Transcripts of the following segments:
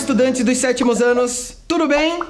estudantes dos sétimos anos, tudo bem?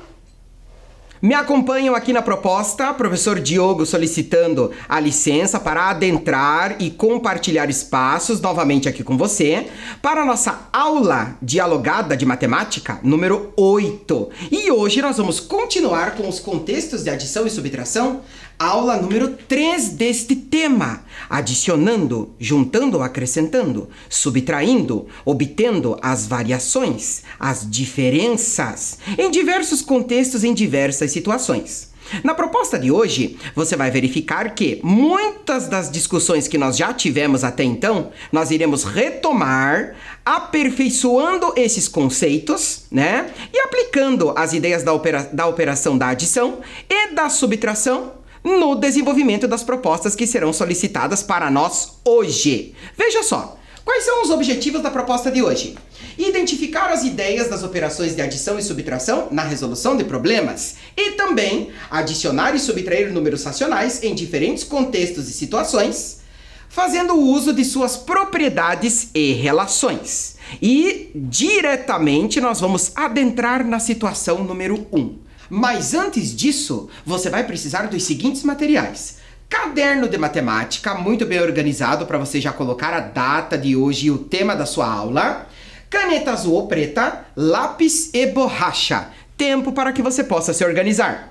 Me acompanham aqui na proposta, professor Diogo solicitando a licença para adentrar e compartilhar espaços novamente aqui com você para a nossa aula dialogada de matemática número 8. E hoje nós vamos continuar com os contextos de adição e subtração, aula número 3 deste tema, adicionando, juntando ou acrescentando, subtraindo, obtendo as variações, as diferenças, em diversos contextos, em diversas situações. Na proposta de hoje, você vai verificar que muitas das discussões que nós já tivemos até então, nós iremos retomar, aperfeiçoando esses conceitos, né? E aplicando as ideias da operação da adição e da subtração no desenvolvimento das propostas que serão solicitadas para nós hoje. Veja só, quais são os objetivos da proposta de hoje? Identificar as ideias das operações de adição e subtração na resolução de problemas e também adicionar e subtrair números racionais em diferentes contextos e situações, fazendo uso de suas propriedades e relações. E diretamente nós vamos adentrar na situação número 1. Mas antes disso, você vai precisar dos seguintes materiais. Caderno de matemática, muito bem organizado para você já colocar a data de hoje e o tema da sua aula. Caneta azul ou preta, lápis e borracha. Tempo para que você possa se organizar.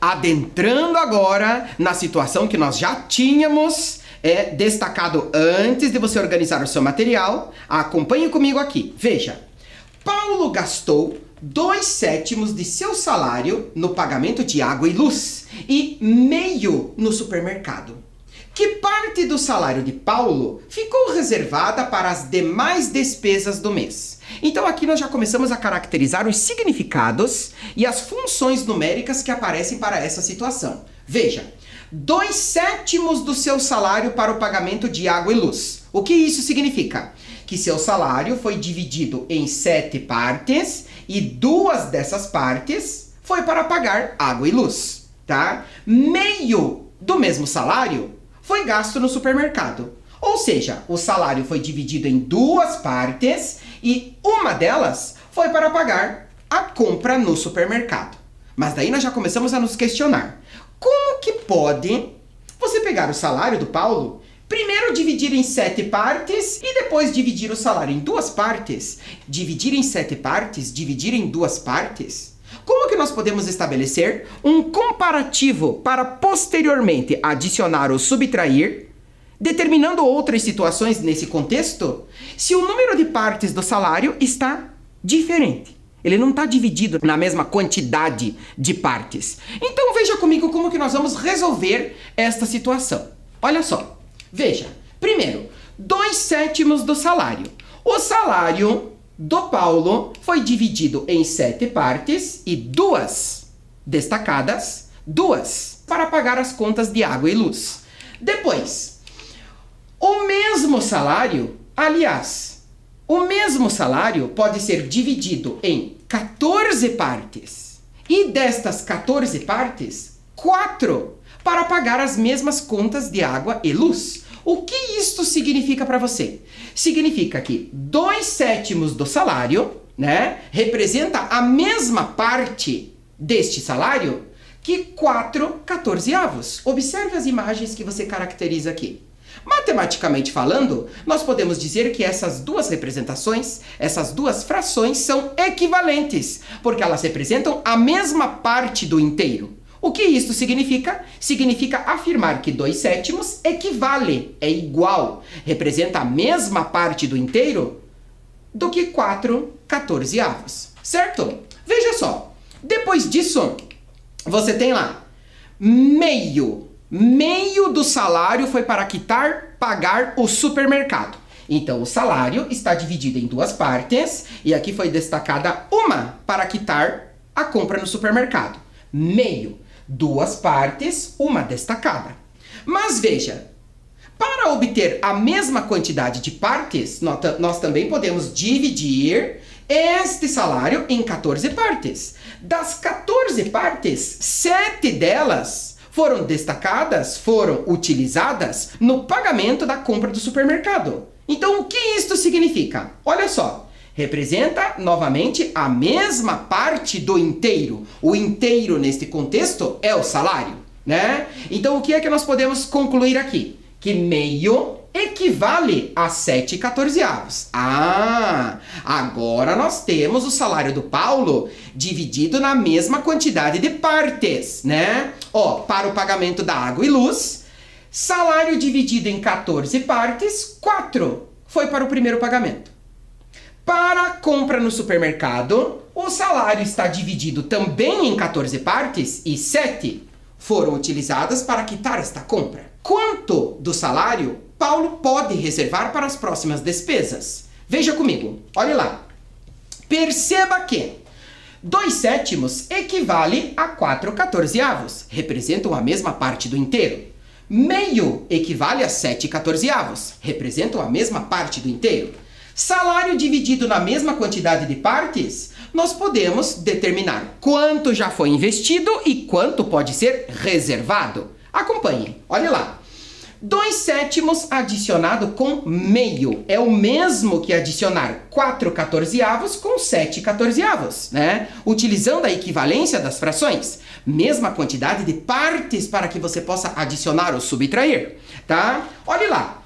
Adentrando agora na situação que nós já tínhamos destacado antes de você organizar o seu material, acompanhe comigo aqui. Veja, Paulo gastou 2/7 de seu salário no pagamento de água e luz e meio no supermercado. Que parte do salário de Paulo ficou reservada para as demais despesas do mês? Então aqui nós já começamos a caracterizar os significados e as funções numéricas que aparecem para essa situação. Veja, 2/7 do seu salário para o pagamento de água e luz. O que isso significa? Que seu salário foi dividido em 7 partes e 2 dessas partes foi para pagar água e luz, tá? Meio do mesmo salário foi gasto no supermercado. Ou seja, o salário foi dividido em 2 partes e uma delas foi para pagar a compra no supermercado. Mas daí nós já começamos a nos questionar. Como que pode você pegar o salário do Paulo, primeiro dividir em 7 partes e depois dividir o salário em 2 partes? Dividir em 7 partes, dividir em 2 partes? Como que nós podemos estabelecer um comparativo para posteriormente adicionar ou subtrair, determinando outras situações nesse contexto, se o número de partes do salário está diferente? Ele não está dividido na mesma quantidade de partes. Então veja comigo como que nós vamos resolver esta situação. Olha só, veja, primeiro, 2/7 do salário. O salário do Paulo foi dividido em 7 partes e 2 destacadas, 2 para pagar as contas de água e luz. Depois, o mesmo salário, aliás, o mesmo salário pode ser dividido em 14 partes. E destas 14 partes, 4 para pagar as mesmas contas de água e luz. O que isto significa para você? Significa que 2/7 do salário, né, representa a mesma parte deste salário que 4/14. Observe as imagens que você caracteriza aqui. Matematicamente falando, nós podemos dizer que essas duas representações, essas duas frações são equivalentes, porque elas representam a mesma parte do inteiro. O que isso significa? Significa afirmar que 2/7 equivale, é igual, representa a mesma parte do inteiro do que 4/14. Certo? Veja só. Depois disso, você tem lá meio. Meio do salário foi para pagar o supermercado. Então, o salário está dividido em duas partes e aqui foi destacada uma para quitar a compra no supermercado. Meio. Duas partes, uma destacada. Mas veja, para obter a mesma quantidade de partes, nós também podemos dividir este salário em 14 partes. Das 14 partes, 7 delas foram destacadas, foram utilizadas no pagamento da compra do supermercado. Então, o que isto significa? Olha só, representa novamente a mesma parte do inteiro. O inteiro, neste contexto, é o salário, né? Então, o que é que nós podemos concluir aqui? Que meio equivale a 7/14. Ah, agora nós temos o salário do Paulo dividido na mesma quantidade de partes, né? Ó, para o pagamento da água e luz, salário dividido em 14 partes, 4 foi para o primeiro pagamento. Para a compra no supermercado, o salário está dividido também em 14 partes e 7 foram utilizadas para quitar esta compra. Quanto do salário Paulo pode reservar para as próximas despesas? Veja comigo, olhe lá. Perceba que 2/7 equivale a 4/14, representam a mesma parte do inteiro. Meio equivale a 7/14, representam a mesma parte do inteiro. Salário dividido na mesma quantidade de partes, nós podemos determinar quanto já foi investido e quanto pode ser reservado. Acompanhe, olhe lá. 2/7 adicionado com meio é o mesmo que adicionar 4/14 com 7/14, né? Utilizando a equivalência das frações. Mesma quantidade de partes para que você possa adicionar ou subtrair, tá? Olhe lá.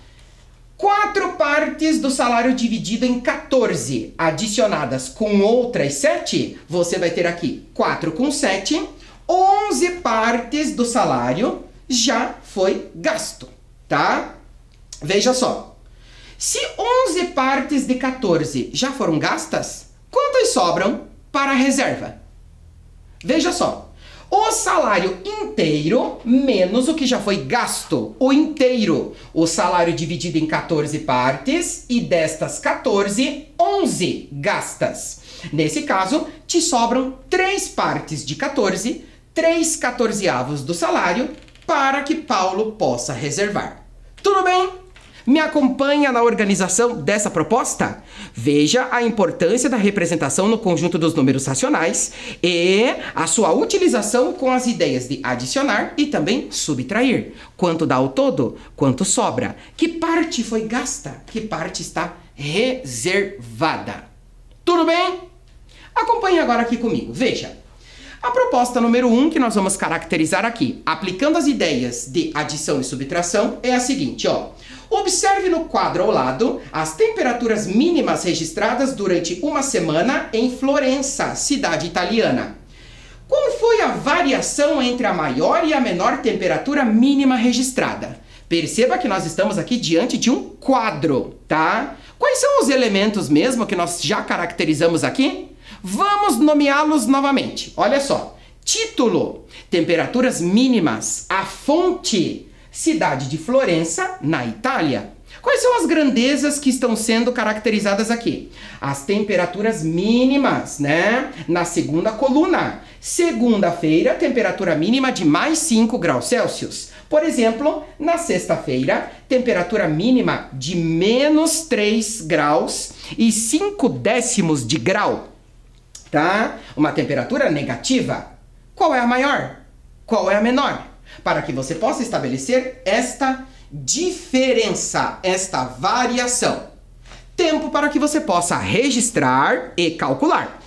4 partes do salário dividido em 14, adicionadas com outras 7, você vai ter aqui 4 com 7, 11 partes do salário já foi gasto, tá? Veja só, se 11 partes de 14 já foram gastas, quantas sobram para a reserva? Veja só. O salário inteiro menos o que já foi gasto, o inteiro. O salário dividido em 14 partes e destas 14, 11 gastas. Nesse caso, te sobram 3 partes de 14, 3/14 do salário para que Paulo possa reservar. Tudo bem? Me acompanha na organização dessa proposta? Veja a importância da representação no conjunto dos números racionais e a sua utilização com as ideias de adicionar e também subtrair. Quanto dá ao todo? Quanto sobra? Que parte foi gasta? Que parte está reservada? Tudo bem? Acompanhe agora aqui comigo. Veja. A proposta número 1 que nós vamos caracterizar aqui, aplicando as ideias de adição e subtração, é a seguinte, ó. Observe no quadro ao lado as temperaturas mínimas registradas durante uma semana em Florença, cidade italiana. Qual foi a variação entre a maior e a menor temperatura mínima registrada? Perceba que nós estamos aqui diante de um quadro, tá? Quais são os elementos mesmo que nós já caracterizamos aqui? Vamos nomeá-los novamente. Olha só. Título: temperaturas mínimas. A fonte: cidade de Florença, na Itália. Quais são as grandezas que estão sendo caracterizadas aqui? As temperaturas mínimas, né? Na segunda coluna. Segunda-feira, temperatura mínima de mais 5 graus Celsius. Por exemplo, na sexta-feira, temperatura mínima de menos 3 graus e 5 décimos de grau. Tá? Uma temperatura negativa. Qual é a maior? Qual é a menor? Para que você possa estabelecer esta diferença, esta variação. Tempo para que você possa registrar e calcular.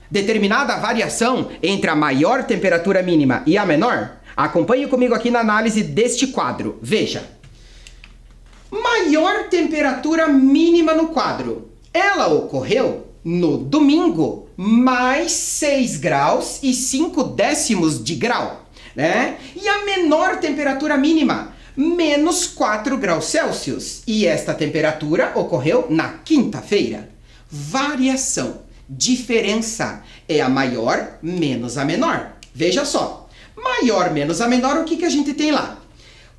Determinada a variação entre a maior temperatura mínima e a menor, acompanhe comigo aqui na análise deste quadro. Veja. Maior temperatura mínima no quadro. Ela ocorreu no domingo, mais 6 graus e 5 décimos de grau, né? E a menor temperatura mínima, menos 4 graus Celsius. E esta temperatura ocorreu na quinta-feira. Variação. Diferença é a maior menos a menor. Veja só, maior menos a menor, o que a gente tem lá?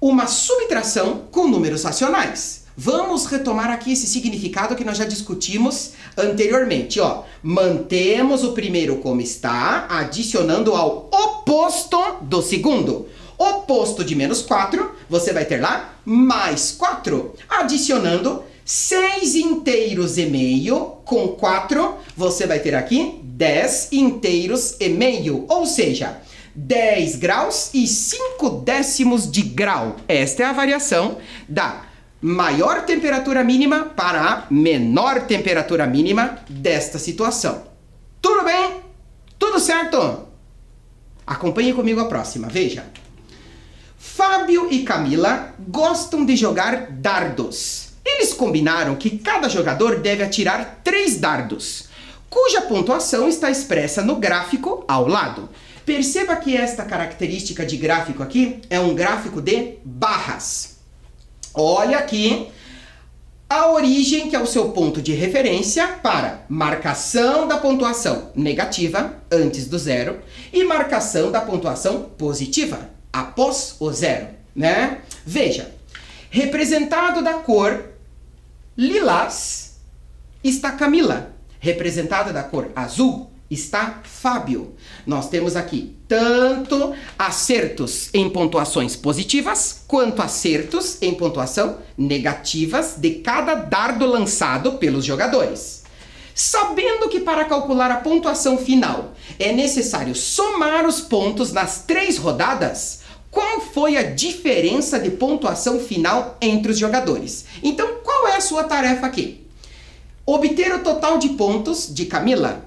Uma subtração com números racionais. Vamos retomar aqui esse significado que nós já discutimos anteriormente. Ó, mantemos o primeiro como está, adicionando ao oposto do segundo. Oposto de menos 4, você vai ter lá mais 4. Adicionando 6 inteiros e meio com 4, você vai ter aqui 10 inteiros e meio, ou seja, 10 graus e 5 décimos de grau. Esta é a variação da maior temperatura mínima para a menor temperatura mínima desta situação. Tudo bem? Tudo certo? Acompanhe comigo a próxima, veja. Fábio e Camila gostam de jogar dardos. Eles combinaram que cada jogador deve atirar 3 dardos, cuja pontuação está expressa no gráfico ao lado. Perceba que esta característica de gráfico aqui é um gráfico de barras. Olha aqui a origem, que é o seu ponto de referência para marcação da pontuação negativa, antes do zero, e marcação da pontuação positiva, após o zero, né? Veja, representado da cor lilás está Camila, representada da cor azul está Fábio. Nós temos aqui tanto acertos em pontuações positivas, quanto acertos em pontuação negativas de cada dardo lançado pelos jogadores. Sabendo que para calcular a pontuação final é necessário somar os pontos nas 3 rodadas, qual foi a diferença de pontuação final entre os jogadores? Então, qual é a sua tarefa aqui? Obter o total de pontos de Camila.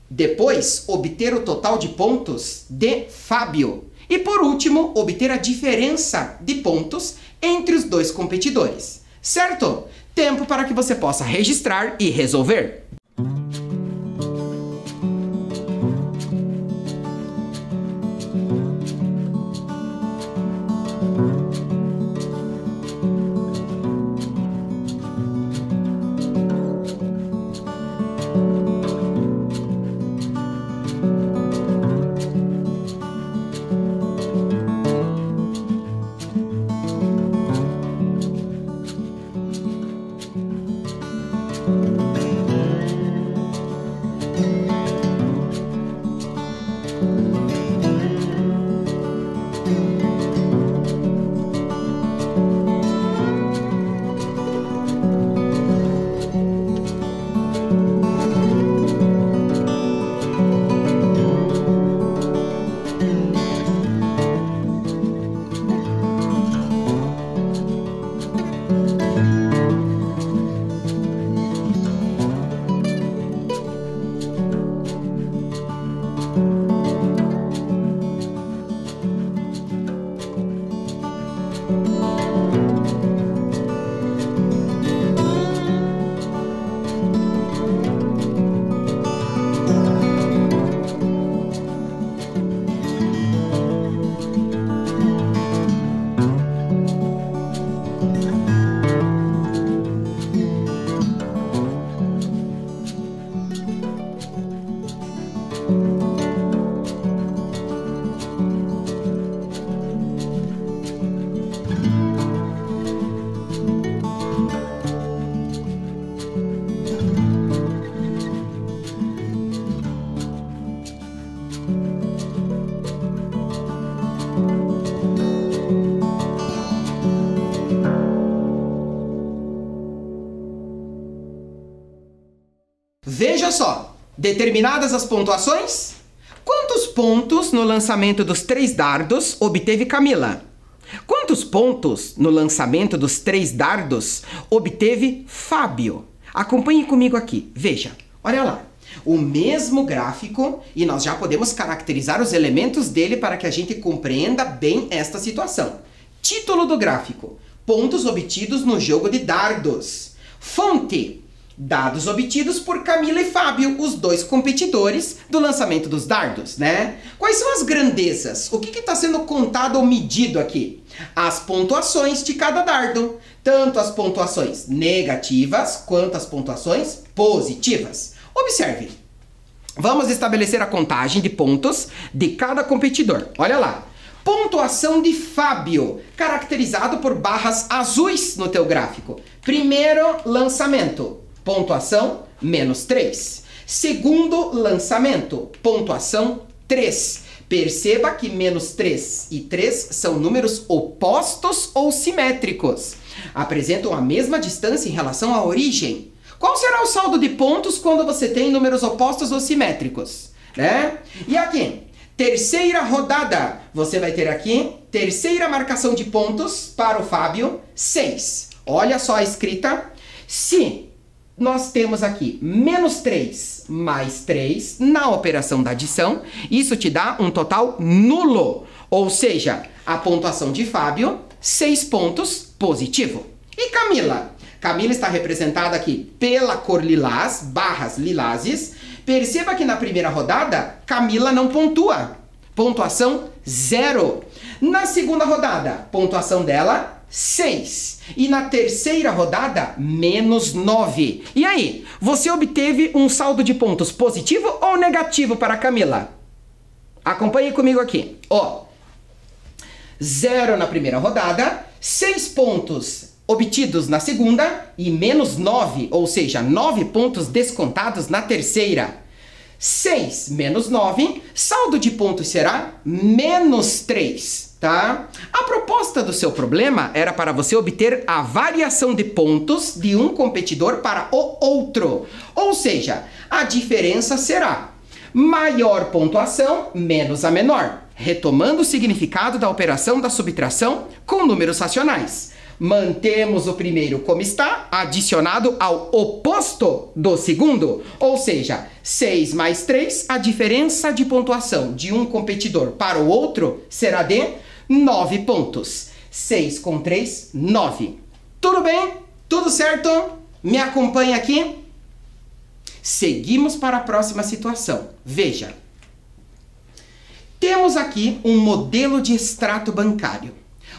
Depois, obter o total de pontos de Fábio. E por último, obter a diferença de pontos entre os 2 competidores. Certo? Tempo para que você possa registrar e resolver. Veja só, determinadas as pontuações, quantos pontos no lançamento dos 3 dardos obteve Camila? Quantos pontos no lançamento dos 3 dardos obteve Fábio? Acompanhe comigo aqui, veja, olha lá. O mesmo gráfico e nós já podemos caracterizar os elementos dele para que a gente compreenda bem esta situação. Título do gráfico, pontos obtidos no jogo de dardos. Fonte, dados obtidos por Camila e Fábio, os 2 competidores do lançamento dos dardos, né? Quais são as grandezas? O que está sendo contado ou medido aqui? As pontuações de cada dardo. Tanto as pontuações negativas quanto as pontuações positivas. Observe. Vamos estabelecer a contagem de pontos de cada competidor. Olha lá. Pontuação de Fábio, caracterizado por barras azuis no teu gráfico. Primeiro lançamento. Pontuação, menos 3. Segundo lançamento, pontuação 3. Perceba que menos 3 e 3 são números opostos ou simétricos. Apresentam a mesma distância em relação à origem. Qual será o saldo de pontos quando você tem números opostos ou simétricos? Né? E aqui, terceira rodada. Você vai ter aqui, terceira marcação de pontos para o Fábio, 6. Olha só a escrita. Se nós temos aqui menos 3 mais 3 na operação da adição, isso te dá um total nulo. Ou seja, a pontuação de Fábio, 6 pontos, positivo. E Camila? Camila está representada aqui pela cor lilás, barras lilazes. Perceba que na primeira rodada, Camila não pontua. Pontuação 0. Na segunda rodada, pontuação dela 6. E na terceira rodada, menos 9. E aí, você obteve um saldo de pontos positivo ou negativo para a Camila? Acompanhe comigo aqui. Ó, 0 na primeira rodada, 6 pontos obtidos na segunda e menos 9, ou seja, 9 pontos descontados na terceira. 6 menos 9, saldo de pontos será menos 3, tá? A proposta do seu problema era para você obter a variação de pontos de um competidor para o outro. Ou seja, a diferença será maior pontuação menos a menor, retomando o significado da operação da subtração com números racionais. Mantemos o primeiro como está, adicionado ao oposto do segundo. Ou seja, 6 mais 3, a diferença de pontuação de um competidor para o outro será de 9 pontos. 6 com 3, 9. Tudo bem? Tudo certo? Me acompanha aqui? Seguimos para a próxima situação. Veja. Temos aqui um modelo de extrato bancário.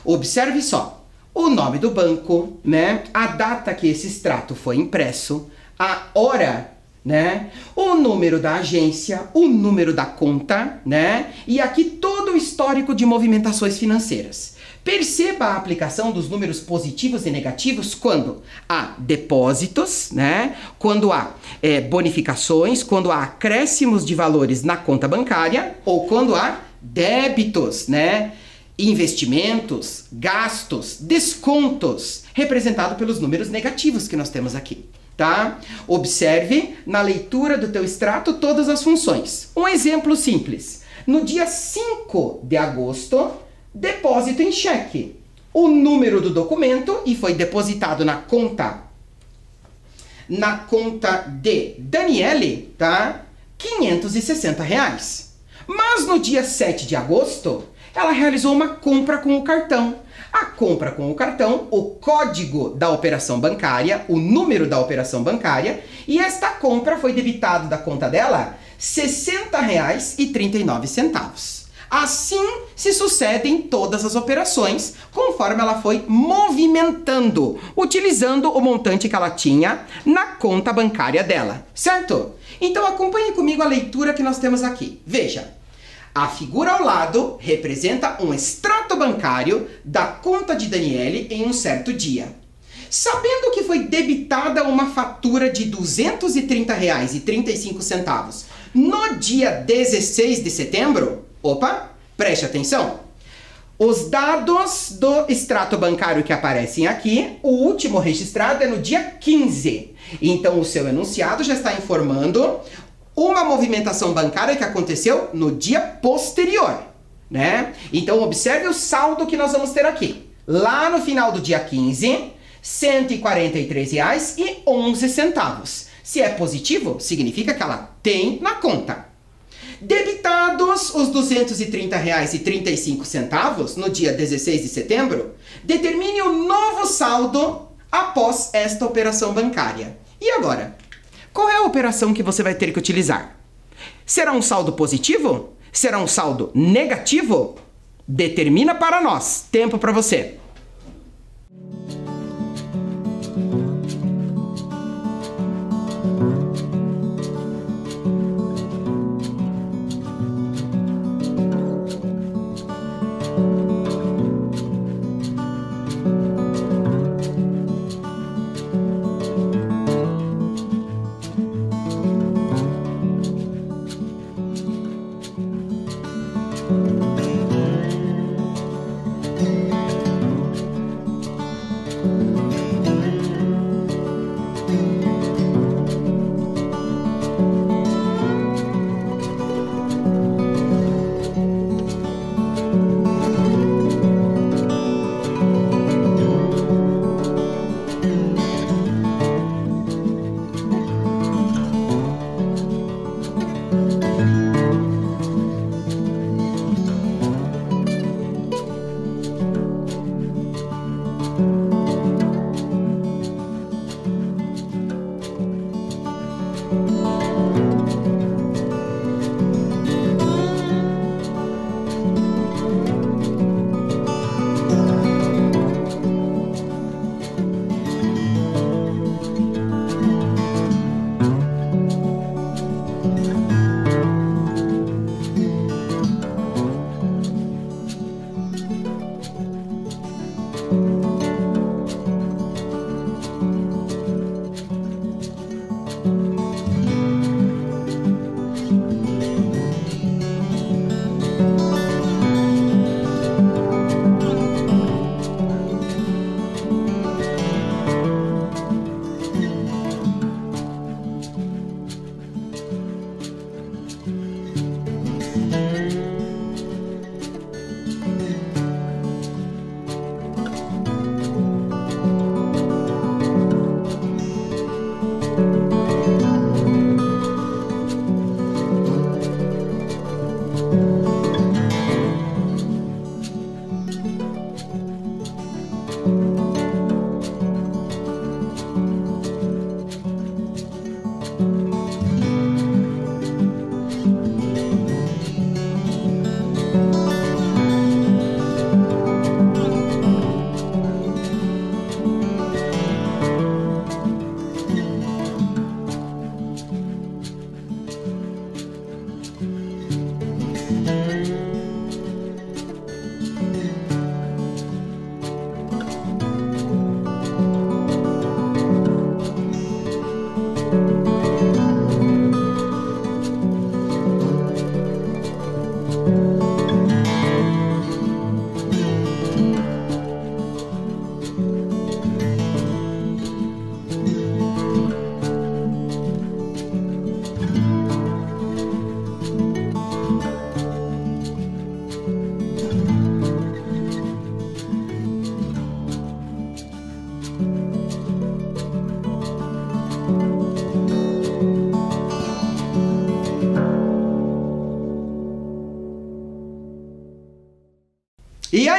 Observe só. O nome do banco, né? A data que esse extrato foi impresso, a hora, né? O número da agência, o número da conta, né? E aqui todo o histórico de movimentações financeiras. Perceba a aplicação dos números positivos e negativos quando há depósitos, né? Quando há bonificações, quando há acréscimos de valores na conta bancária ou quando há débitos, né? Investimentos, gastos, descontos, representado pelos números negativos que nós temos aqui, tá? Observe na leitura do teu extrato todas as funções. Um exemplo simples. No dia 5 de agosto, depósito em cheque. O número do documento e foi depositado na conta de Daniele, tá? R$ 560. Mas no dia 7 de agosto, ela realizou uma compra com o cartão. A compra com o cartão, o código da operação bancária, o número da operação bancária, e esta compra foi debitado da conta dela R$ 60,39. Assim se sucedem todas as operações, conforme ela foi movimentando, utilizando o montante que ela tinha na conta bancária dela, certo? Então acompanhe comigo a leitura que nós temos aqui. Veja, a figura ao lado representa um extrato bancário da conta de Daniele em um certo dia. Sabendo que foi debitada uma fatura de R$ 230,35 no dia 16 de setembro, opa, preste atenção. Os dados do extrato bancário que aparecem aqui, o último registrado é no dia 15. Então o seu enunciado já está informando uma movimentação bancária que aconteceu no dia posterior, né? Então observe o saldo que nós vamos ter aqui. Lá no final do dia 15, R$ 143,11. Se é positivo, significa que ela tem na conta. Debitados os R$ 230,35 no dia 16 de setembro, determine o novo saldo após esta operação bancária. E agora? Qual é a operação que você vai ter que utilizar? Será um saldo positivo? Será um saldo negativo? Determina para nós. Tempo para você.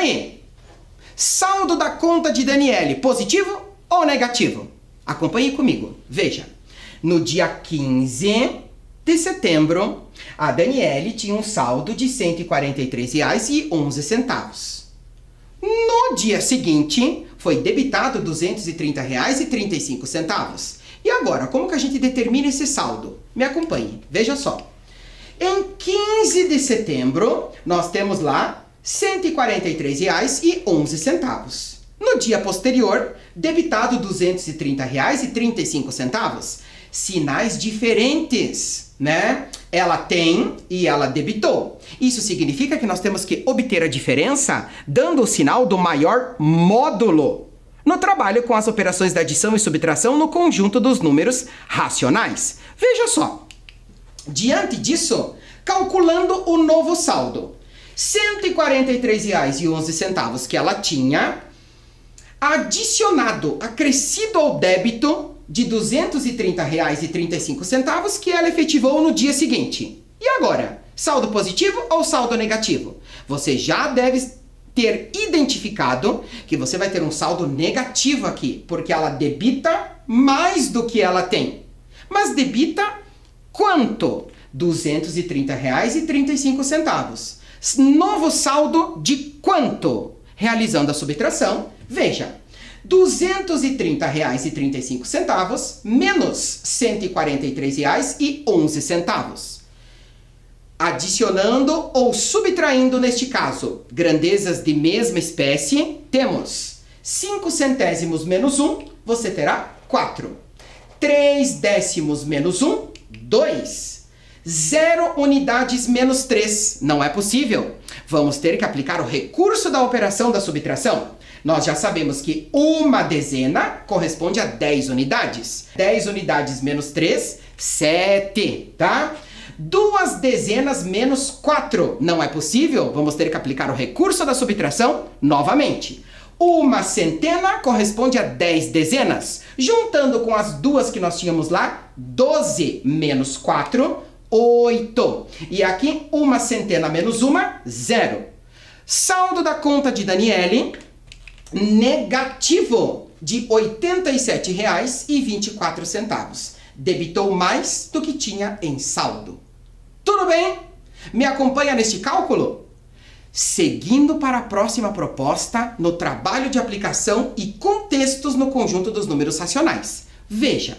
aí? Saldo da conta de Daniele, positivo ou negativo? Acompanhe comigo. Veja, no dia 15 de setembro, a Daniele tinha um saldo de R$ 143,11. No dia seguinte, foi debitado R$ 230,35. E agora, como que a gente determina esse saldo? Me acompanhe, veja só. Em 15 de setembro, nós temos lá R$ 143,11. No dia posterior, debitado R$ 230,35. Sinais diferentes, né? Ela tem e ela debitou. Isso significa que nós temos que obter a diferença dando o sinal do maior módulo no trabalho com as operações de adição e subtração no conjunto dos números racionais. Veja só. Diante disso, calculando o novo saldo, R$ 143,11 que ela tinha, adicionado, acrescido ao débito de R$ 230,35 que ela efetivou no dia seguinte. E agora, saldo positivo ou saldo negativo? Você já deve ter identificado que você vai ter um saldo negativo aqui, porque ela debita mais do que ela tem. Mas debita quanto? R$ 230,35. Novo saldo de quanto? Realizando a subtração, veja, R$ 230,35 menos R$ 143,11. Adicionando ou subtraindo, neste caso, grandezas de mesma espécie, temos 5 centésimos menos 1, você terá 4. 3 décimos menos 1, 2. 0 unidades menos 3. Não é possível. Vamos ter que aplicar o recurso da operação da subtração. Nós já sabemos que uma dezena corresponde a 10 unidades. 10 unidades menos 3, 7, tá? 2 dezenas menos 4. Não é possível. Vamos ter que aplicar o recurso da subtração novamente. Uma centena corresponde a 10 dezenas. Juntando com as duas que nós tínhamos lá, 12 menos 4, 8. E aqui, uma centena menos uma, 0. Saldo da conta de Daniele, negativo de R$ 87,24. Debitou mais do que tinha em saldo. Tudo bem? Me acompanha neste cálculo? Seguindo para a próxima proposta no trabalho de aplicação e contextos no conjunto dos números racionais. Veja.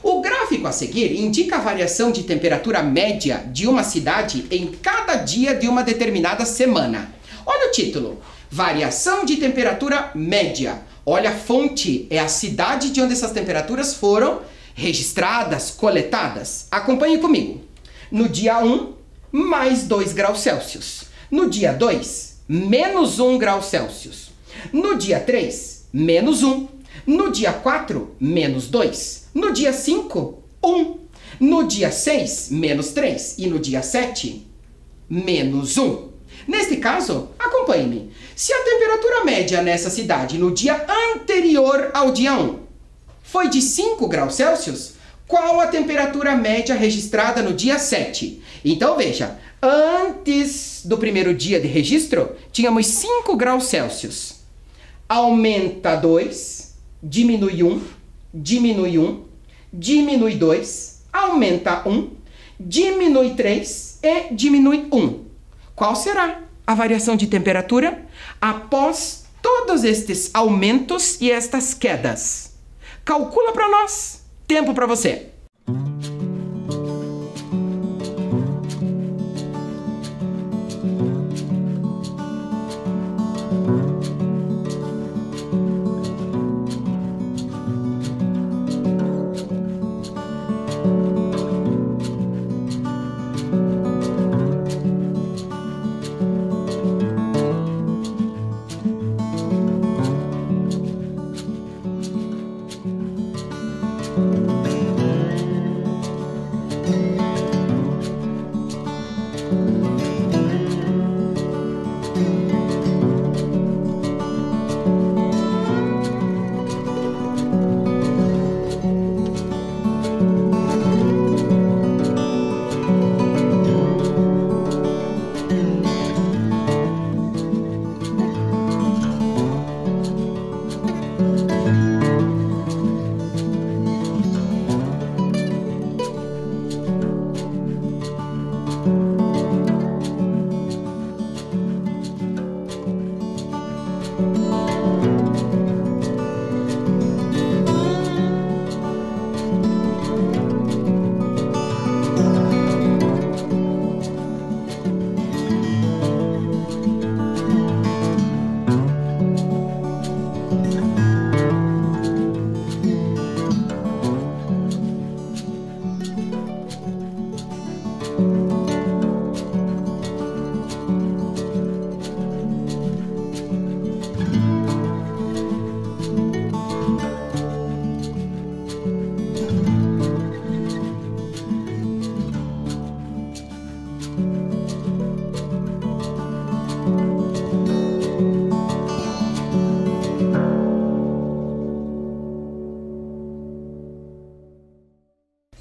O gráfico a seguir indica a variação de temperatura média de uma cidade em cada dia de uma determinada semana. Olha o título, variação de temperatura média. Olha a fonte, é a cidade de onde essas temperaturas foram registradas, coletadas. Acompanhe comigo. No dia 1, mais 2 graus Celsius. No dia 2, menos 1 grau Celsius. No dia 3, menos 1. No dia 4, menos 2. No dia 5, 1. No dia 6, menos 3. E no dia 7, menos 1. Neste caso, acompanhe-me. Se a temperatura média nessa cidade no dia anterior ao dia 1 foi de 5 graus Celsius, qual a temperatura média registrada no dia 7? Então, veja, antes do primeiro dia de registro, tínhamos 5 graus Celsius. Aumenta 2, diminui 1, diminui 1, diminui 2, aumenta 1, diminui 3 e diminui 1. Qual será a variação de temperatura após todos estes aumentos e estas quedas? Calcula para nós. Tempo para você.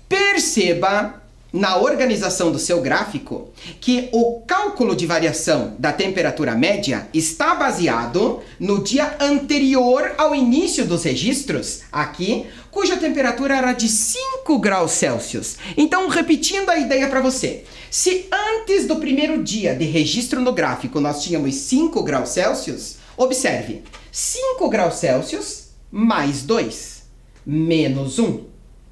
Perceba na organização do seu gráfico que o cálculo de variação da temperatura média está baseado no dia anterior ao início dos registros, aqui, cuja temperatura era de 5 graus Celsius. Então, repetindo a ideia para você, se antes do primeiro dia de registro no gráfico nós tínhamos 5 graus Celsius, observe, 5 graus Celsius mais 2, menos 1,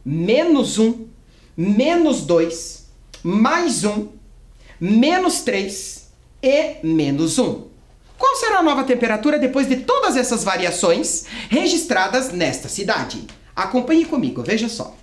menos 1, menos 2, mais 1, menos 3 e menos 1. Qual será a nova temperatura depois de todas essas variações registradas nesta cidade? Acompanhe comigo, veja só.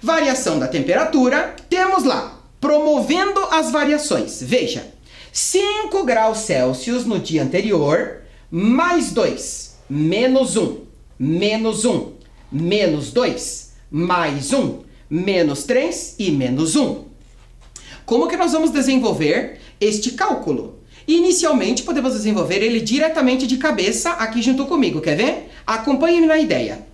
Variação da temperatura, temos lá, promovendo as variações. Veja, 5 graus Celsius no dia anterior, mais 2, menos 1, menos 1, menos 2, mais 1, menos 3 e menos 1. Como que nós vamos desenvolver este cálculo? Inicialmente, podemos desenvolver ele diretamente de cabeça aqui junto comigo. Quer ver? Acompanhe-me na ideia.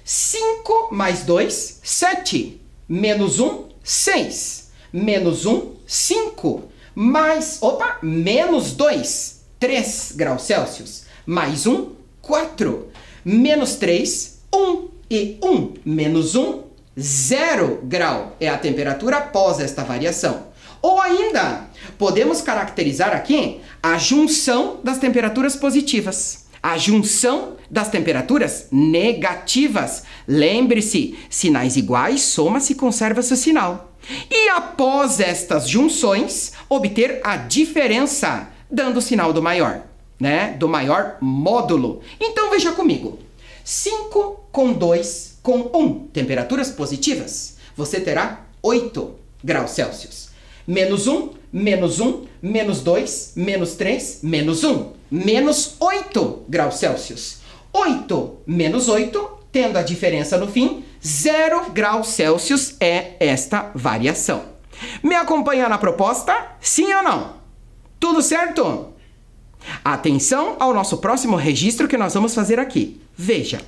5 mais 2, 7. Menos 1, 6. Menos 1, 5. Mais, menos 2, 3 graus Celsius. Mais 1, 4. Menos 3, 1. E 1 menos 1, 0 grau é a temperatura após esta variação. Ou ainda, podemos caracterizar aqui a junção das temperaturas positivas, a junção das temperaturas negativas. Lembre-se, sinais iguais, soma-se e conserva-se o sinal. E após estas junções, obter a diferença, dando o sinal do maior, né? Do maior módulo. Então veja comigo. 5 com 2 com 1, temperaturas positivas, você terá 8 graus Celsius. Menos 1, menos 1, menos 2, menos 3, menos 1. Menos 8 graus Celsius. 8 menos 8, tendo a diferença no fim, 0 graus Celsius é esta variação. Me acompanha na proposta? Sim ou não? Tudo certo? Atenção ao nosso próximo registro que nós vamos fazer aqui. Veja.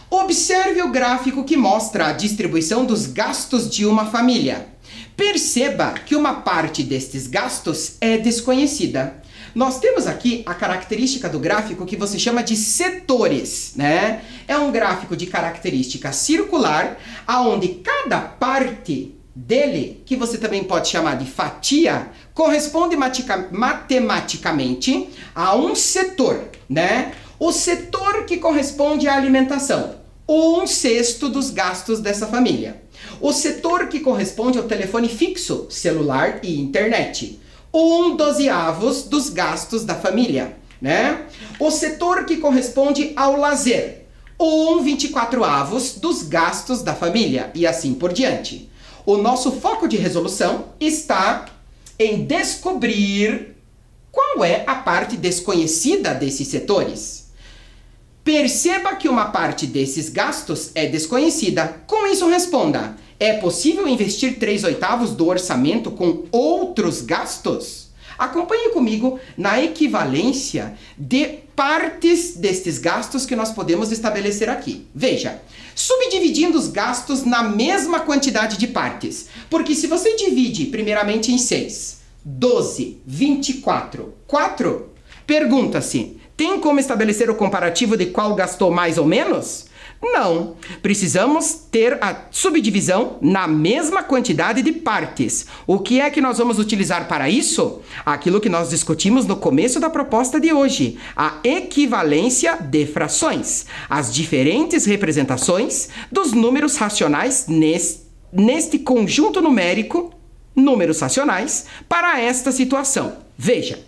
Observe o gráfico que mostra a distribuição dos gastos de uma família. Perceba que uma parte destes gastos é desconhecida. Nós temos aqui a característica do gráfico que você chama de setores, né? É um gráfico de característica circular, aonde cada parte dele, que você também pode chamar de fatia, corresponde matematicamente a um setor, né? O setor que corresponde à alimentação, 1/6 dos gastos dessa família. O setor que corresponde ao telefone fixo, celular e internet, 1/12 dos gastos da família, né? O setor que corresponde ao lazer, 1/24 dos gastos da família e assim por diante. O nosso foco de resolução está em descobrir qual é a parte desconhecida desses setores. Perceba que uma parte desses gastos é desconhecida. Com isso, responda: é possível investir 3/8 do orçamento com outros gastos? Acompanhe comigo na equivalência de partes destes gastos que nós podemos estabelecer aqui. Veja, subdividindo os gastos na mesma quantidade de partes. Porque se você divide primeiramente em 6, 12, 24, 4, pergunta-se: tem como estabelecer o comparativo de qual gastou mais ou menos? Não. Precisamos ter a subdivisão na mesma quantidade de partes. O que é que nós vamos utilizar para isso? Aquilo que nós discutimos no começo da proposta de hoje, a equivalência de frações, as diferentes representações dos números racionais neste conjunto numérico, números racionais, para esta situação. Veja.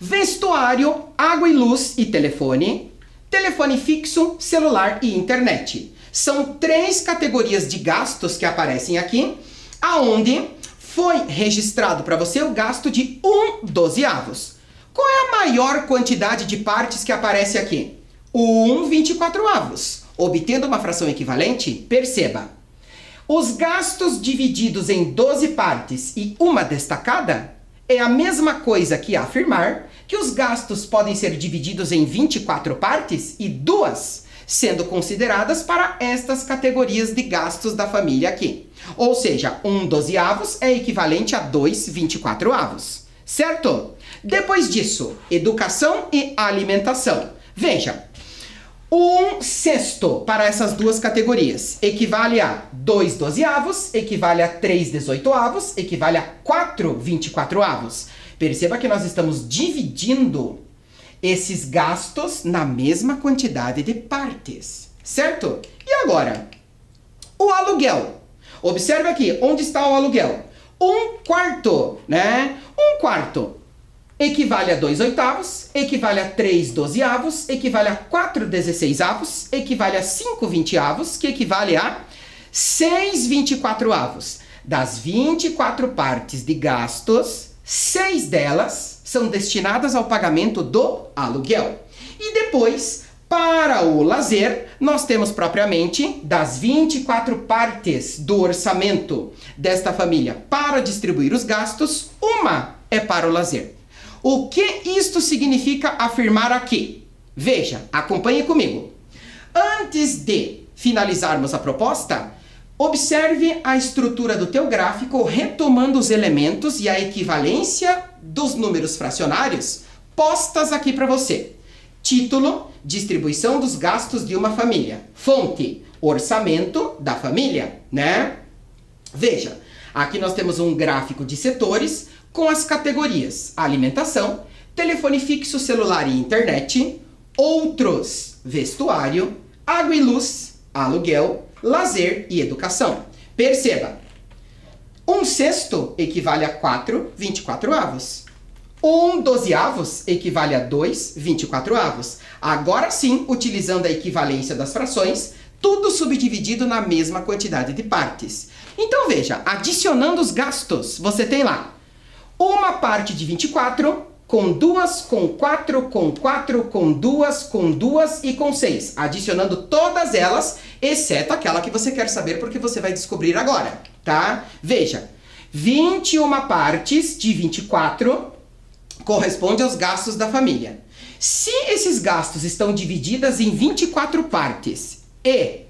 Vestuário, água e luz e telefone, telefone fixo, celular e internet. São 3 categorias de gastos que aparecem aqui, aonde foi registrado para você o gasto de 1/12. Qual é a maior quantidade de partes que aparece aqui? 1/24. Obtendo uma fração equivalente, perceba. Os gastos divididos em 12 partes e uma destacada é a mesma coisa que afirmar que os gastos podem ser divididos em 24 partes e 2 sendo consideradas para estas categorias de gastos da família aqui. Ou seja, 1/12 é equivalente a 2/24. Certo? Depois disso, educação e alimentação. Veja, 1/6 para essas duas categorias equivale a 2/12, equivale a 3/18, equivale a 4/24. Perceba que nós estamos dividindo esses gastos na mesma quantidade de partes, certo? E agora, o aluguel. Observe aqui, onde está o aluguel? 1/4, né? 1/4 equivale a 2/8, equivale a 3/12, equivale a 4/16, equivale a 5/20, que equivale a 6/24. Das 24 partes de gastos, 6 delas são destinadas ao pagamento do aluguel. E depois, para o lazer, nós temos propriamente das 24 partes do orçamento desta família para distribuir os gastos, uma é para o lazer. O que isto significa afirmar aqui? Veja, acompanhe comigo. Antes de finalizarmos a proposta, observe a estrutura do teu gráfico retomando os elementos e a equivalência dos números fracionários postas aqui para você. Título, distribuição dos gastos de uma família. Fonte, orçamento da família, né? Veja, aqui nós temos um gráfico de setores com as categorias alimentação, telefone fixo, celular e internet, outros, vestuário, água e luz, aluguel, lazer e educação. Perceba, 1/6 equivale a 4/24. 1/12 equivale a 2/24. Agora sim, utilizando a equivalência das frações, tudo subdividido na mesma quantidade de partes. Então veja, adicionando os gastos, você tem lá uma parte de 24, com 2, com 4, com 4, com 2, com 2 e com 6. Adicionando todas elas, exceto aquela que você quer saber porque você vai descobrir agora, tá? Veja, 21 partes de 24 corresponde aos gastos da família. Se esses gastos estão divididos em 24 partes e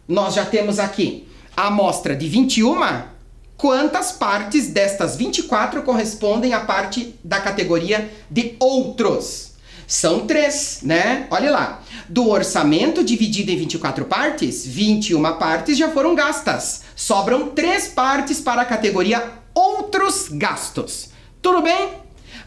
nós já temos aqui a amostra de 21, quantas partes destas 24 correspondem à parte da categoria de outros? São 3, né? Olha lá. Do orçamento dividido em 24 partes, 21 partes já foram gastas. Sobram 3 partes para a categoria outros gastos. Tudo bem?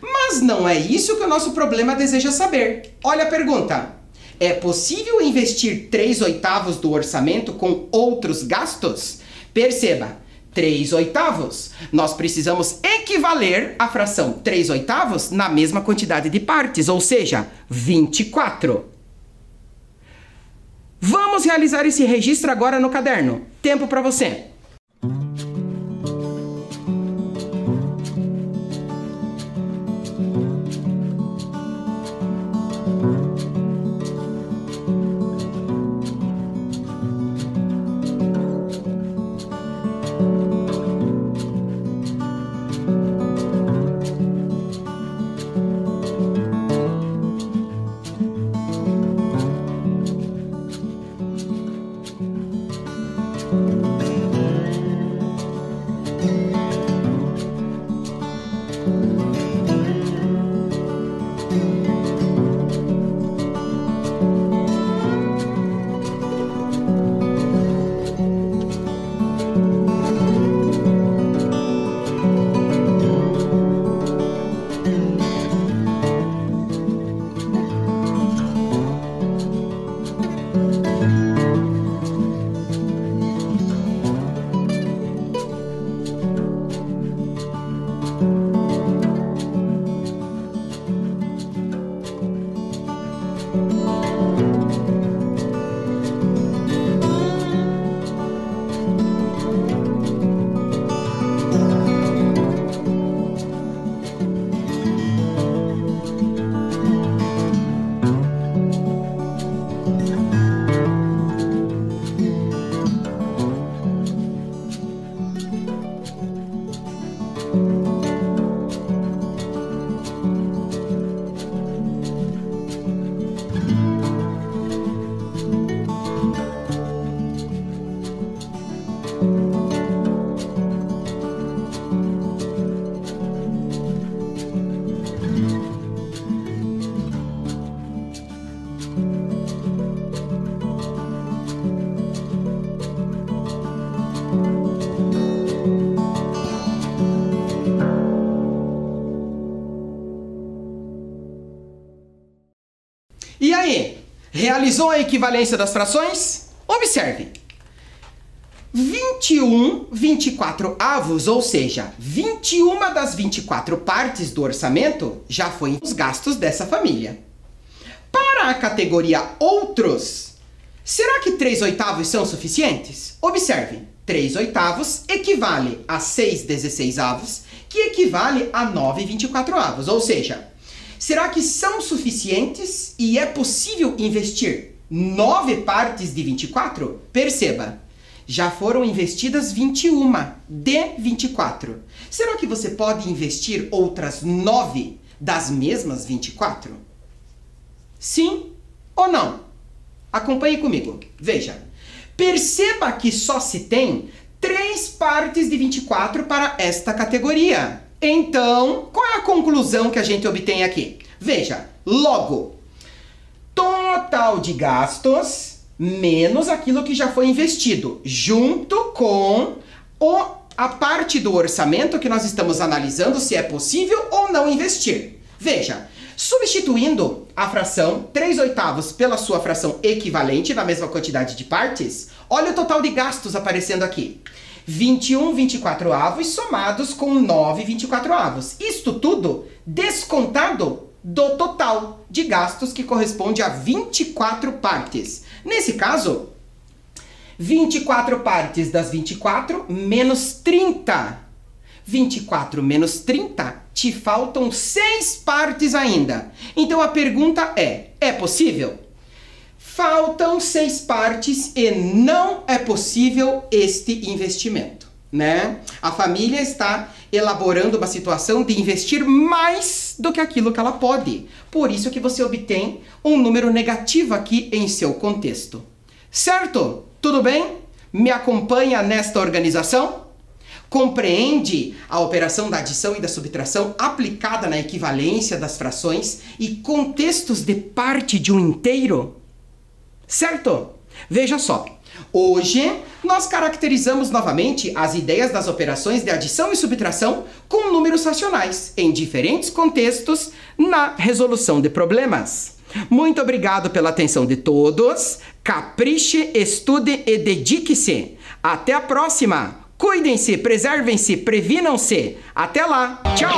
Mas não é isso que o nosso problema deseja saber. Olha a pergunta. É possível investir 3/8 do orçamento com outros gastos? Perceba, 3/8. Nós precisamos equivaler a fração 3/8 na mesma quantidade de partes, ou seja, 24. Vamos realizar esse registro agora no caderno. Tempo para você. E aí? Realizou a equivalência das frações? Observe. 21 24avos, ou seja, 21 das 24 partes do orçamento já foi os gastos dessa família. Para a categoria outros, será que 3/8 são suficientes? Observe, 3/8 equivale a 6/16avos, que equivale a 9/24avos, ou seja, será que são suficientes e é possível investir 9 partes de 24? Perceba, já foram investidas 21 de 24. Será que você pode investir outras 9 das mesmas 24? Sim ou não? Acompanhe comigo. Veja. Perceba que só se tem 3 partes de 24 para esta categoria. Então, qual é a conclusão que a gente obtém aqui? Veja. Logo, total de gastos menos aquilo que já foi investido, junto com a parte do orçamento que nós estamos analisando se é possível ou não investir. Veja, substituindo a fração 3/8 pela sua fração equivalente na mesma quantidade de partes, olha o total de gastos aparecendo aqui. 21 24avos somados com 9 24avos. Isto tudo descontado do total de gastos que corresponde a 24 partes. Nesse caso, 24 partes das 24 menos 30. 24 menos 30, te faltam 6 partes ainda. Então a pergunta é possível? Faltam 6 partes e não é possível este investimento, né? A família está elaborando uma situação de investir mais do que aquilo que ela pode. Por isso que você obtém um número negativo aqui em seu contexto. Certo? Tudo bem? Me acompanha nesta organização? Compreende a operação da adição e da subtração aplicada na equivalência das frações e contextos de parte de um inteiro? Certo? Veja só. Hoje, nós caracterizamos novamente as ideias das operações de adição e subtração com números racionais, em diferentes contextos, na resolução de problemas. Muito obrigado pela atenção de todos. Capriche, estude e dedique-se. Até a próxima! Cuidem-se, preservem-se, previnam-se. Até lá! Tchau!